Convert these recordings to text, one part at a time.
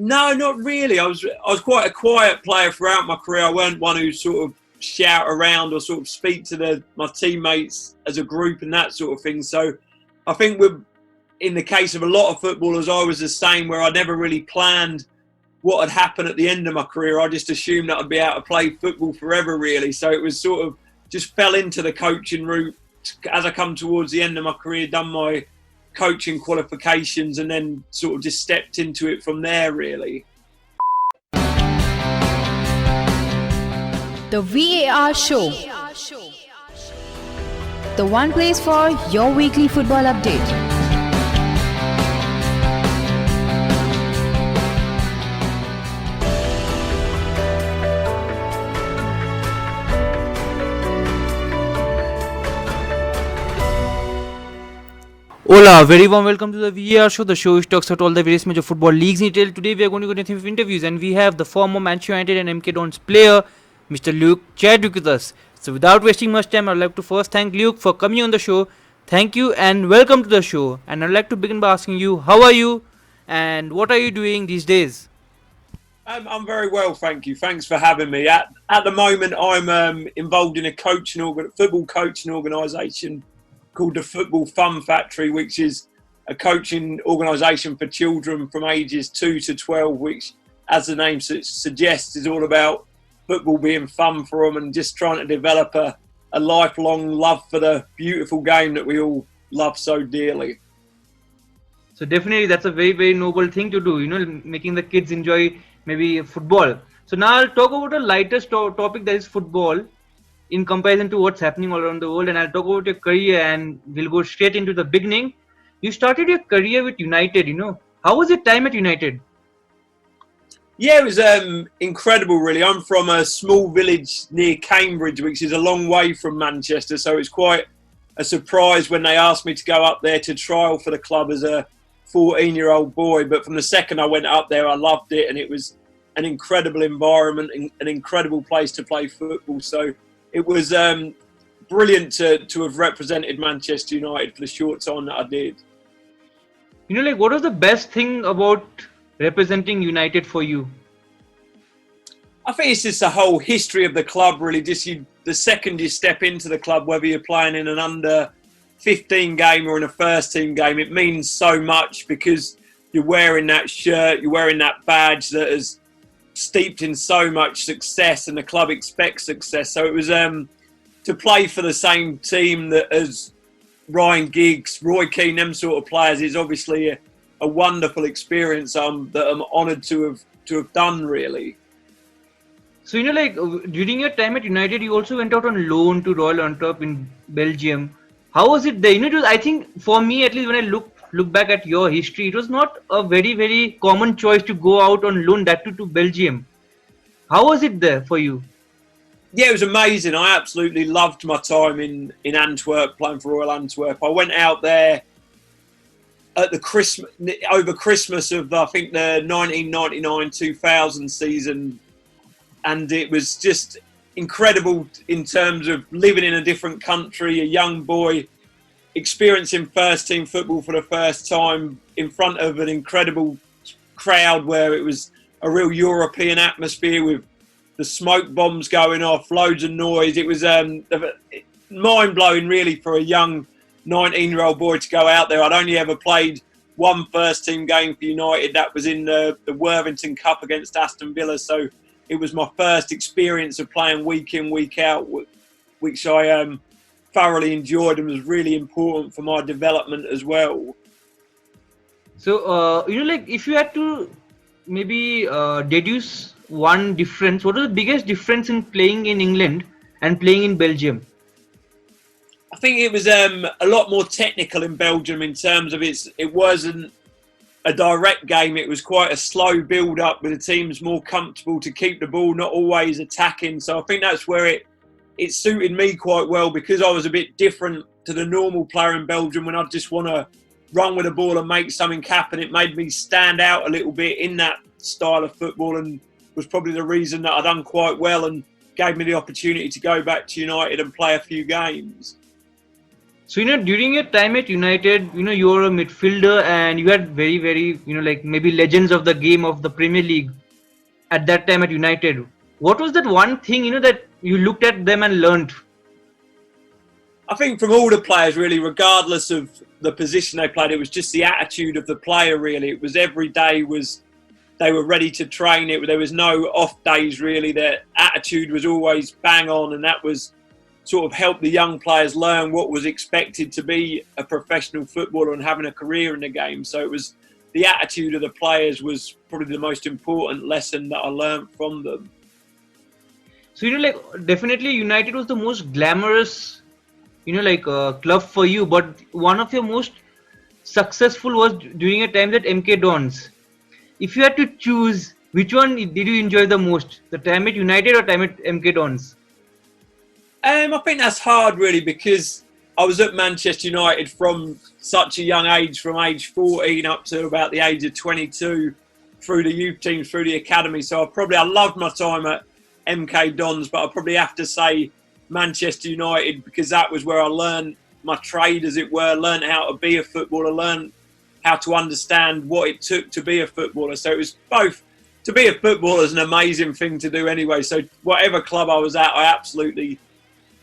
No, not really. I was quite a quiet player throughout my career. I weren't one who sort of shout around or sort of speak to my teammates as a group and that sort of thing. So I think in the case of a lot of footballers, I was the same, where I never really planned what had happened at the end of my career. I just assumed that I'd be able to play football forever, really. So it was sort of just fell into the coaching route as I come towards the end of my career, done my coaching qualifications, and then sort of just stepped into it from there, really. The VAR Show. The one place for your weekly football update. Hola, very warm welcome to the VAR Show. The show which talks about all the various major football leagues in detail. Today we are going to go into interviews, and we have the former Manchester United and MK Dons player, Mr. Alex Chadwick, with us. So without wasting much time, I'd like to first thank Luke for coming on the show. Thank you and welcome to the show. And I'd like to begin by asking you, how are you and what are you doing these days? I'm very well, thank you. Thanks for having me. At the moment, I'm involved in a football coaching organisation called the Football Fun Factory, which is a coaching organisation for children from ages 2 to 12, which, as the name suggests, is all about football being fun for them and just trying to develop a lifelong love for the beautiful game that we all love so dearly. So definitely that's a very, very noble thing to do, making the kids enjoy maybe football. So now I'll talk about a lighter topic, that is football, in comparison to what's happening all around the world, and I'll talk about your career, and we'll go straight into the beginning. You started your career with United, How was your time at United? Yeah, it was incredible, really. I'm from a small village near Cambridge, which is a long way from Manchester, so it's quite a surprise when they asked me to go up there to trial for the club as a 14-year-old boy. But from the second I went up there, I loved it, and it was an incredible environment, an incredible place to play football. So it was brilliant to have represented Manchester United for the short time that I did. What was the best thing about representing United for you? I think it's just the whole history of the club, really. The second you step into the club, whether you're playing in an under 15 game or in a first team game, it means so much because you're wearing that shirt, you're wearing that badge that is steeped in so much success, and the club expects success. So it was to play for the same team that as Ryan Giggs, Roy Keane, them sort of players is obviously a wonderful experience that I'm honoured to have done, really. So during your time at United, you also went out on loan to Royal Antwerp in Belgium. How was it there? I think for me, at least, when I look back at your history, it was not a very, very common choice to go out on loan, that too to Belgium. How was it there for you? Yeah, it was amazing. I absolutely loved my time in Antwerp, playing for Royal Antwerp. I went out there at over Christmas of, I think, the 1999-2000 season, and it was just incredible in terms of living in a different country, a young boy, experiencing first team football for the first time in front of an incredible crowd where it was a real European atmosphere with the smoke bombs going off, loads of noise. It was mind-blowing, really, for a young 19-year-old boy to go out there. I'd only ever played one first team game for United. That was in the Worthington Cup against Aston Villa. So it was my first experience of playing week in, week out, which I thoroughly enjoyed and was really important for my development as well. So, if you had to maybe deduce one difference, what was the biggest difference in playing in England and playing in Belgium? I think it was a lot more technical in Belgium in terms of it wasn't a direct game. It was quite a slow build-up with the teams more comfortable to keep the ball, not always attacking. So I think that's where it suited me quite well, because I was a bit different to the normal player in Belgium when I just want to run with the ball and make something happen. It made me stand out a little bit in that style of football, and was probably the reason that I done quite well and gave me the opportunity to go back to United and play a few games. So, during your time at United, you were a midfielder and you had very, very, like maybe legends of the game of the Premier League at that time at United. What was that one thing, that you looked at them and learned? I think from all the players, really, regardless of the position they played, it was just the attitude of the player, really. It was every day they were ready to train it. There was no off days, really. Their attitude was always bang on, and that was sort of helped the young players learn what was expected to be a professional footballer and having a career in the game. So it was the attitude of the players was probably the most important lesson that I learned from them. So, like definitely United was the most glamorous, club for you, but one of your most successful was during a time at MK Dons. If you had to choose, which one did you enjoy the most? The time at United or time at MK Dons? I think that's hard, really, because I was at Manchester United from such a young age, from age 14 up to about the age of 22, through the youth teams, through the academy. So I loved my time at MK Dons, but I probably have to say Manchester United, because that was where I learned my trade, as it were, learned how to be a footballer, learned how to understand what it took to be a footballer. So it was both. To be a footballer is an amazing thing to do anyway. So whatever club I was at, I absolutely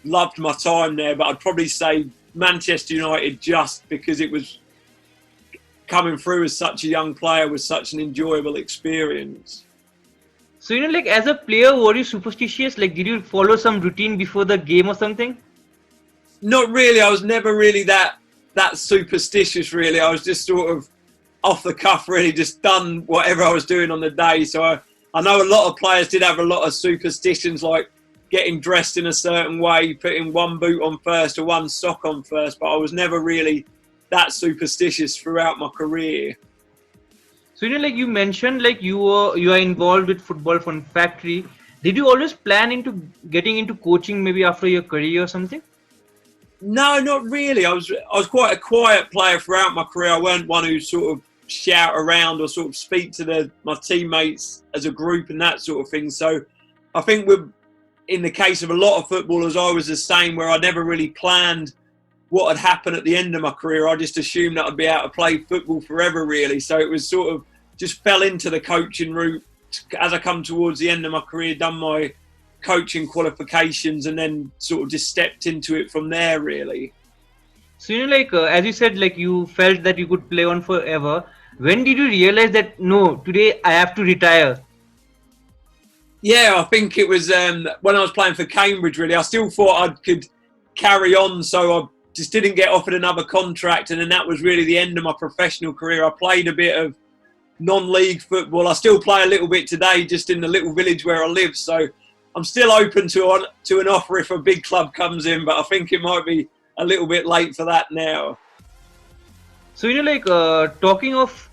loved my time there. But I'd probably say Manchester United, just because it was coming through as such a young player was such an enjoyable experience. So, like as a player, were you superstitious? Like, did you follow some routine before the game or something? Not really. I was never really that superstitious, really. I was just sort of off the cuff, really, just done whatever I was doing on the day. So I know a lot of players did have a lot of superstitions, like getting dressed in a certain way, putting one boot on first or one sock on first, but I was never really that superstitious throughout my career. So, like you mentioned, like you are involved with Football Fun Factory. Did you always plan into getting into coaching maybe after your career or something? No, not really. I was quite a quiet player throughout my career. I weren't one who sort of shout around or sort of speak to my teammates as a group and that sort of thing. So I think in the case of a lot of footballers, I was the same, where I never really planned what had happened at the end of my career. I just assumed that I'd be able to play football forever, really. So it was sort of just fell into the coaching route as I come towards the end of my career, done my coaching qualifications, and then sort of just stepped into it from there, really. So, like as you said, like you felt that you could play on forever. When did you realize that, no, today I have to retire? Yeah, I think it was when I was playing for Cambridge, really. I still thought I could carry on, so I just didn't get offered another contract, and then that was really the end of my professional career. I played a bit of non-league football. I still play a little bit today, just in the little village where I live, so I'm still open to an offer if a big club comes in, but I think it might be a little bit late for that now. So, like talking of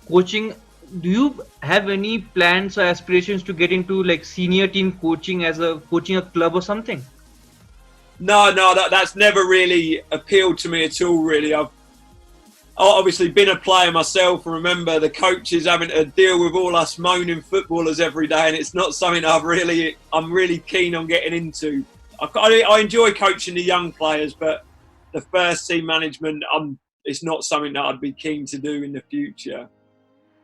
coaching, do you have any plans or aspirations to get into like senior team coaching, coaching a club or something? No, that's never really appealed to me at all, really. I've obviously been a player myself, and remember the coaches having to deal with all us moaning footballers every day, and it's not something I'm really keen on getting into. I enjoy coaching the young players, but the first team management, it's not something that I'd be keen to do in the future.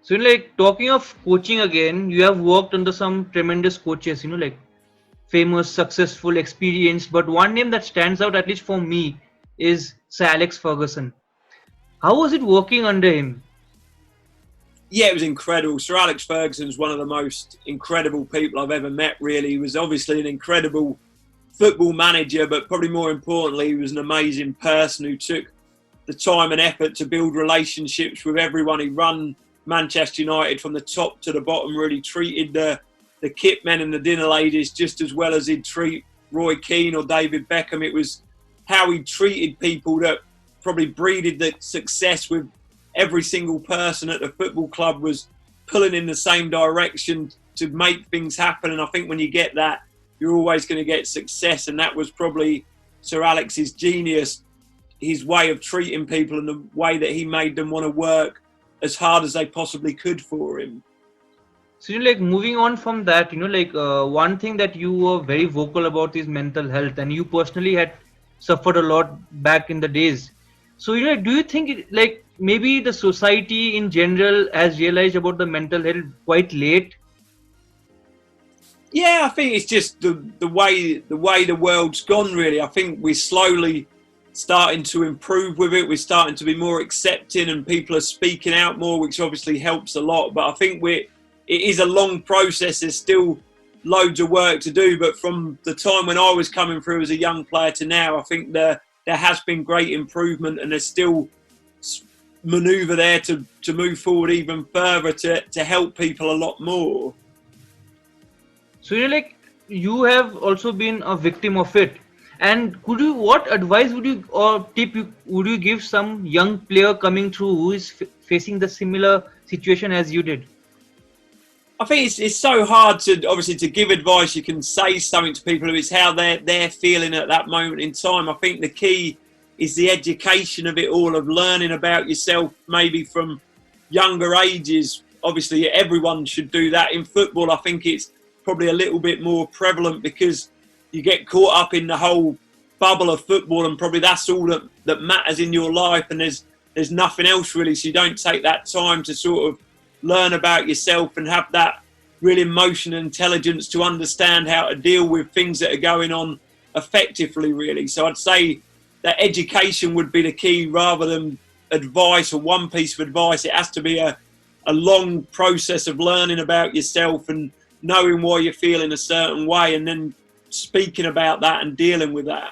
So, like talking of coaching again, you have worked under some tremendous coaches, like famous, successful, experienced, but one name that stands out, at least for me, is Sir Alex Ferguson. How was it working under him? Yeah, it was incredible. Sir Alex Ferguson is one of the most incredible people I've ever met, really. He was obviously an incredible football manager, but probably more importantly, he was an amazing person who took the time and effort to build relationships with everyone. He run Manchester United from the top to the bottom, really treated the kit men and the dinner ladies just as well as he'd treat Roy Keane or David Beckham. It was how he treated people that probably breeded the success with every single person at the football club, was pulling in the same direction to make things happen. And I think when you get that, you're always going to get success. And that was probably Sir Alex's genius, his way of treating people and the way that he made them want to work as hard as they possibly could for him. So, like moving on from that, one thing that you were very vocal about is mental health, and you personally had suffered a lot back in the days. So do you think like maybe the society in general has realized about the mental health quite late? Yeah, I think it's just the way the world's gone. Really, I think we're slowly starting to improve with it. We're starting to be more accepting, and people are speaking out more, which obviously helps a lot. But I think it is a long process. There's still loads of work to do. But from the time when I was coming through as a young player to now, I think there has been great improvement, and there's still manoeuvre there to move forward even further to help people a lot more. So like you have also been a victim of it. And what advice would you or tip would you give some young player coming through who is facing the similar situation as you did? I think it's so hard to give advice. You can say something to people. It's how they're feeling at that moment in time. I think the key is the education of it all, of learning about yourself, maybe from younger ages. Obviously, everyone should do that. In football, I think it's probably a little bit more prevalent because you get caught up in the whole bubble of football, and probably that's all that matters in your life, and there's nothing else really. So you don't take that time to sort of learn about yourself and have that real emotional intelligence to understand how to deal with things that are going on effectively, really. So I'd say that education would be the key rather than advice or one piece of advice. It has to be a long process of learning about yourself and knowing why you're feeling a certain way, and then speaking about that and dealing with that.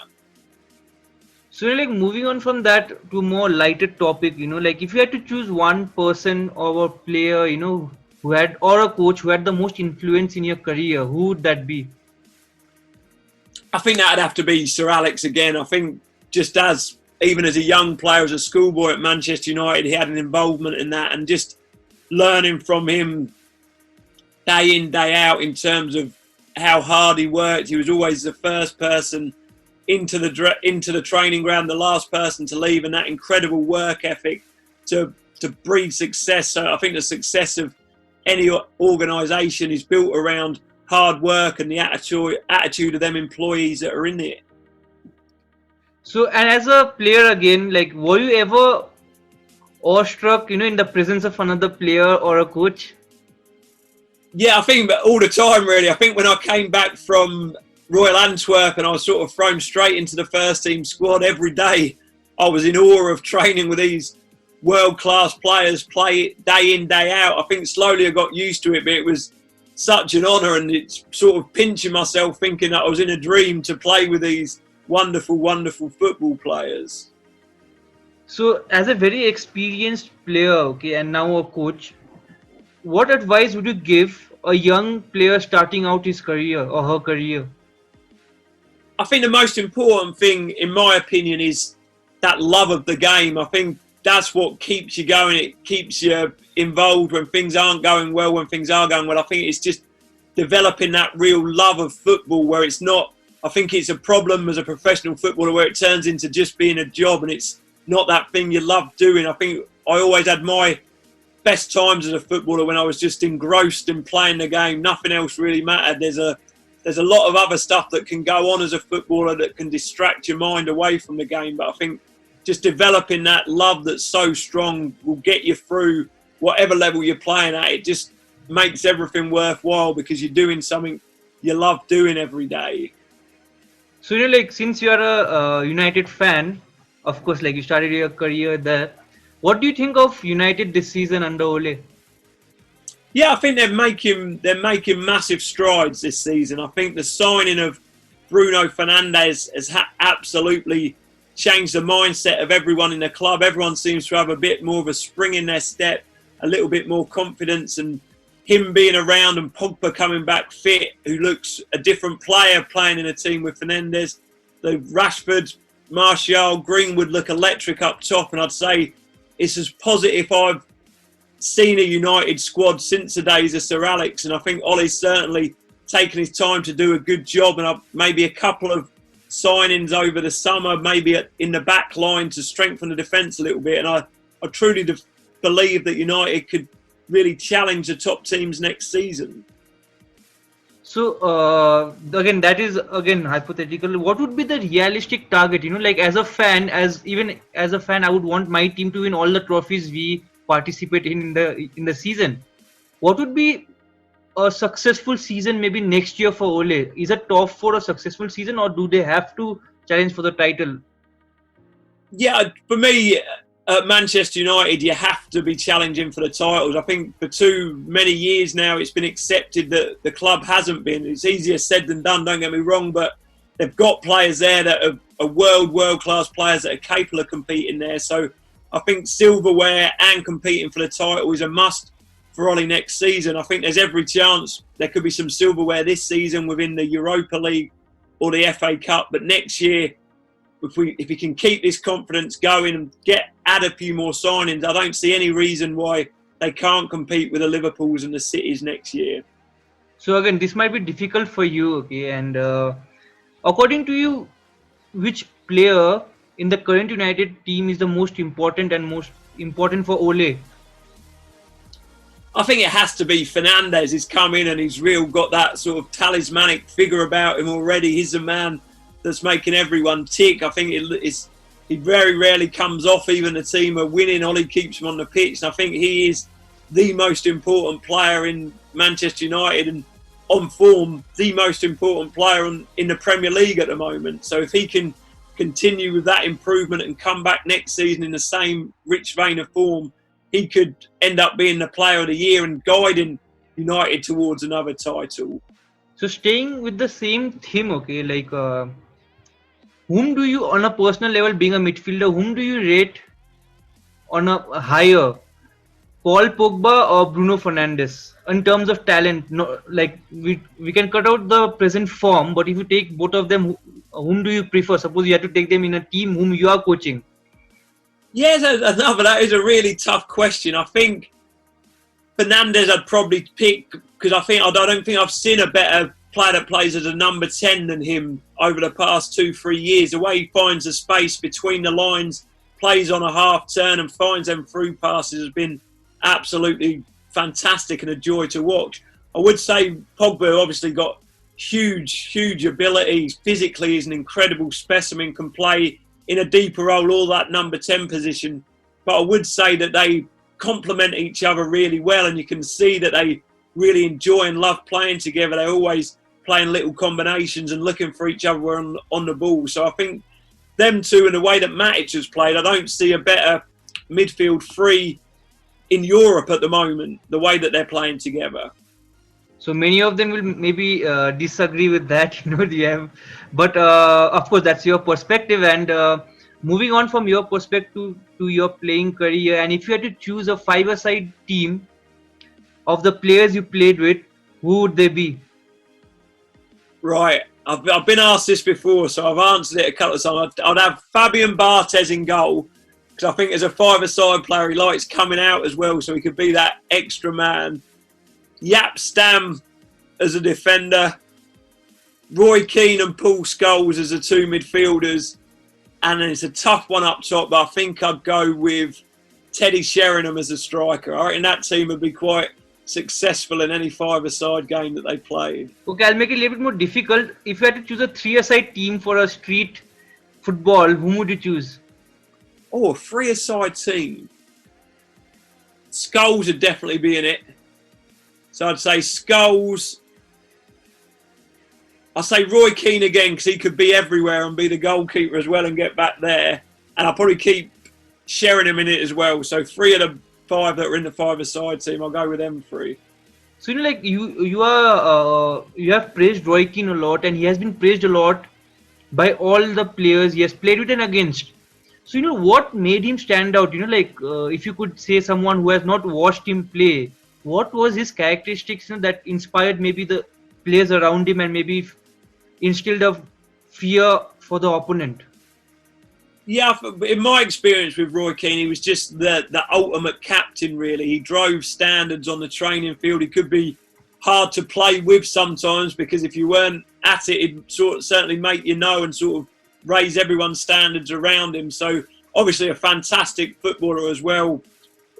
So like moving on from that to more lighter topic, like if you had to choose one person or a player, who had, or a coach who had the most influence in your career, who would that be? I think that'd have to be Sir Alex again. I think even as a young player, as a schoolboy at Manchester United, he had an involvement in that, and just learning from him day in, day out in terms of how hard he worked. He was always the first person into the training ground, the last person to leave, and that incredible work ethic to breed success. So I think the success of any organisation is built around hard work and the attitude of them employees that are in it. So, and as a player again, like were you ever awestruck, in the presence of another player or a coach? Yeah, I think all the time, really. I think when I came back from Royal Antwerp and I was sort of thrown straight into the first team squad every day, I was in awe of training with these world-class players, play day in, day out. I think slowly I got used to it, but it was such an honour, and it's sort of pinching myself thinking that I was in a dream to play with these wonderful, wonderful football players. So, as a very experienced player, okay, and now a coach, what advice would you give a young player starting out his career or her career? I think the most important thing, in my opinion, is that love of the game. I think that's what keeps you going. It keeps you involved when things aren't going well, when things are going well. I think it's just developing that real love of football where it's not, I think it's a problem as a professional footballer where it turns into just being a job and it's not that thing you love doing. I think I always had my best times as a footballer when I was just engrossed in playing the game. Nothing else really mattered. There's a lot of other stuff that can go on as a footballer that can distract your mind away from the game. But I think just developing that love that's so strong will get you through whatever level you're playing at. It just makes everything worthwhile because you're doing something you love doing every day. So, like since you're a United fan, of course, like you started your career there, what do you think of United this season under Ole? Yeah, I think they're making massive strides this season. I think the signing of Bruno Fernandes has absolutely changed the mindset of everyone in the club. Everyone seems to have a bit more of a spring in their step, a little bit more confidence, and him being around and Pogba coming back fit, who looks a different player playing in a team with Fernandes. The Rashford, Martial, Greenwood look electric up top, and I'd say it's as positive I've seen a United squad since the days of Sir Alex, and I think Ollie's certainly taken his time to do a good job, and maybe a couple of signings over the summer, maybe in the back line to strengthen the defence a little bit, and I truly believe that United could really challenge the top teams next season. So again, that is again hypothetical. What would be the realistic target? Like as a fan, even as a fan, I would want my team to win all the trophies we participate in the season. What would be a successful season maybe next year for Ole? Is a top four a successful season, or do they have to challenge for the title? Yeah, for me, at Manchester United, you have to be challenging for the titles. I think for too many years now, it's been accepted that the club hasn't been. It's easier said than done, don't get me wrong, but they've got players there that are world-class players that are capable of competing there. So I think silverware and competing for the title is a must for Ollie next season. I think there's every chance there could be some silverware this season within the Europa League or the FA Cup, but next year, if we can keep this confidence going and add a few more signings, I don't see any reason why they can't compete with the Liverpools and the Cities next year. So again, this might be difficult for you, okay? And according to you, which player in the current United team is the most important for Ole? I think it has to be Fernandes. He's come in and he's got that sort of talismanic figure about him already. He's a man that's making everyone tick. I think he very rarely comes off. Even the team are winning, Ollie keeps him on the pitch. And I think he is the most important player in Manchester United and on form, the most important player in the Premier League at the moment. So if he can continue with that improvement and come back next season in the same rich vein of form, he could end up being the player of the year and guiding United towards another title. So staying with the same theme, okay, like whom do you, on a personal level, being a midfielder, whom do you rate on a higher, Paul Pogba or Bruno Fernandes, in terms of talent? No, like we can cut out the present form, but if you take both of them, whom do you prefer? Suppose you have to take them in a team whom you are coaching. Yes, but that is a really tough question. I think Fernandes I'd probably pick because I don't think I've seen a better player that plays as a number 10 than him over the past 2-3 years. The way he finds the space between the lines, plays on a half turn and finds them through passes has been absolutely fantastic and a joy to watch. I would say Pogba obviously got huge ability. Physically, he's an incredible specimen, can play in a deeper role, all that number 10 position. But I would say that they complement each other really well, and you can see that they really enjoy and love playing together. They're always playing little combinations and looking for each other on the ball. So I think them two, in the way that Matic has played, I don't see a better midfield three in Europe at the moment, the way that they're playing together. So many of them will maybe disagree with that, but of course that's your perspective. And moving on from your perspective to your playing career, and if you had to choose a five-a-side team of the players you played with, who would they be? Right, I've been asked this before, so I've answered it a couple of times. I'd have Fabian Barthez in goal, because I think as a five-a-side player, he likes coming out as well, so he could be that extra man. Jaap Stam as a defender, Roy Keane and Paul Scholes as the two midfielders, and then it's a tough one up top, but I think I'd go with Teddy Sheringham as a striker. I reckon that team would be quite successful in any five-a-side game that they played. Okay, I'll make it a little bit more difficult. If you had to choose a three-a-side team for a street football, whom would you choose? Oh, a three-a-side team. Scholes would definitely be in it. So I'd say Scholes. I'll say Roy Keane again because he could be everywhere and be the goalkeeper as well and get back there. And I'll probably keep Sheringham in it as well. So 3 of the 5 that are in the five-a-side team, I'll go with them 3. So you have praised Roy Keane a lot, and he has been praised a lot by all the players he has played with and against. So what made him stand out? If you could say someone who has not watched him play, what was his characteristics that inspired maybe the players around him and maybe instilled a fear for the opponent? Yeah, in my experience with Roy Keane, he was just the ultimate captain, really. He drove standards on the training field. He could be hard to play with sometimes because if you weren't at it, he'd certainly make you know and sort of raise everyone's standards around him. So obviously a fantastic footballer as well.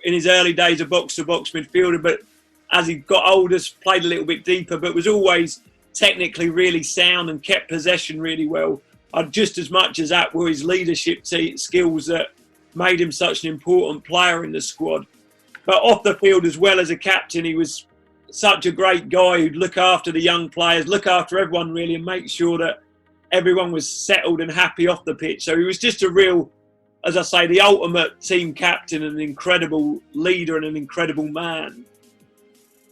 In his early days, a box-to-box midfielder, but as he got older, played a little bit deeper, but was always technically really sound and kept possession really well. Just as much as that were his leadership skills that made him such an important player in the squad. But off the field as well as a captain, he was such a great guy who'd look after the young players, look after everyone really, and make sure that everyone was settled and happy off the pitch. So he was just a real, as I say, the ultimate team captain, and an incredible leader and an incredible man.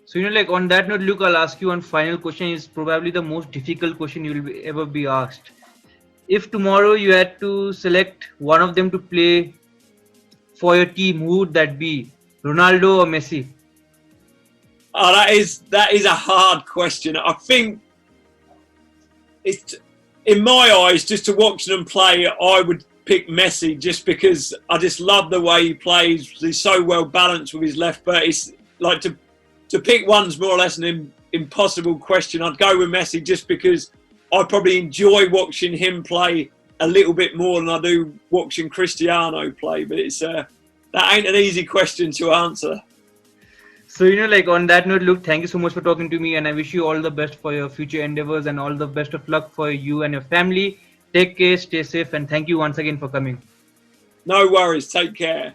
So, like on that note, Luke, I'll ask you one final question. Is probably the most difficult question you will ever be asked. If tomorrow you had to select one of them to play for your team, who would that be? Ronaldo or Messi? Oh, that is a hard question. I think it's, in my eyes, just to watch them play, I would pick Messi just because I just love the way he plays. He's so well balanced with his left, but it's like to pick one's more or less an impossible question. I'd go with Messi just because I probably enjoy watching him play a little bit more than I do watching Cristiano play. But it's that ain't an easy question to answer. So, like on that note, Luke, thank you so much for talking to me, and I wish you all the best for your future endeavors and all the best of luck for you and your family. Take care, stay safe, and thank you once again for coming. No worries. Take care.